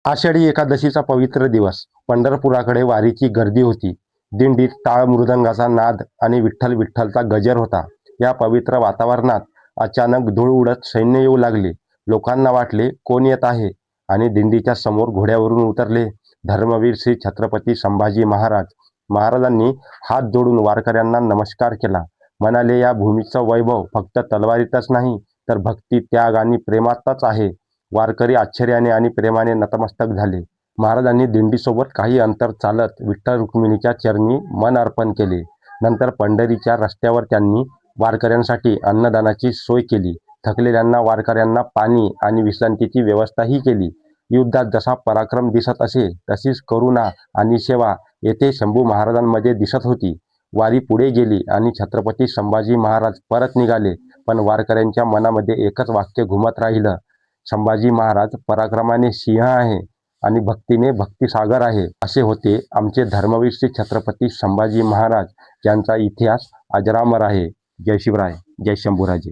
आषाढी एकादशीचा पवित्र दिवस. पंढरपुराकडे वारीची गर्दी होती. दिंडीत टाळ मृदंगाचा नाद आणि विठ्ठल विठ्ठलचा गजर होता. या पवित्र वातावरणात अचानक धूळ उडत सैन्य येऊ लागले. लोकांना वाटले कोण येत आहे, आणि दिंडीच्या समोर घोड्यावरून उतरले धर्मवीर श्री छत्रपती संभाजी महाराज. महाराजांनी हात जोडून वारकऱ्यांना नमस्कार केला. म्हणाले, या भूमीचं वैभव फक्त तलवारीतच नाही, तर भक्ती, त्याग आणि प्रेमातच आहे. वारकरी आश्चर्याने आणि प्रेमाने नतमस्तक झाले. महाराजांनी दिंडीसोबत काही अंतर चालत विठ्ठल रुक्मिणीच्या चरणी मन अर्पण केले. नंतर पंढरीच्या रस्त्यावर त्यांनी वारकऱ्यांसाठी अन्नदानाची सोय केली. थकलेल्यांना वारकऱ्यांना पाणी आणि विश्रांतीची व्यवस्थाही केली. युद्धात जसा पराक्रम दिसत असे, तशीच करुणा आणि सेवा येथे शंभू महाराजांमध्ये दिसत होती. वारी पुढे गेली आणि छत्रपती संभाजी महाराज परत निघाले. पण वारकऱ्यांच्या मनामध्ये एकच वाक्य घुमत राहिलं, संभाजी महाराज पराक्रमाने सिंह आहे आणि भक्तीने भक्तिसागर आहे. असे होते आमचे धर्मवीर श्री छत्रपती संभाजी महाराज, ज्यांचा इतिहास अजरामर आहे. जय शिवराय, जय शंभूराजे.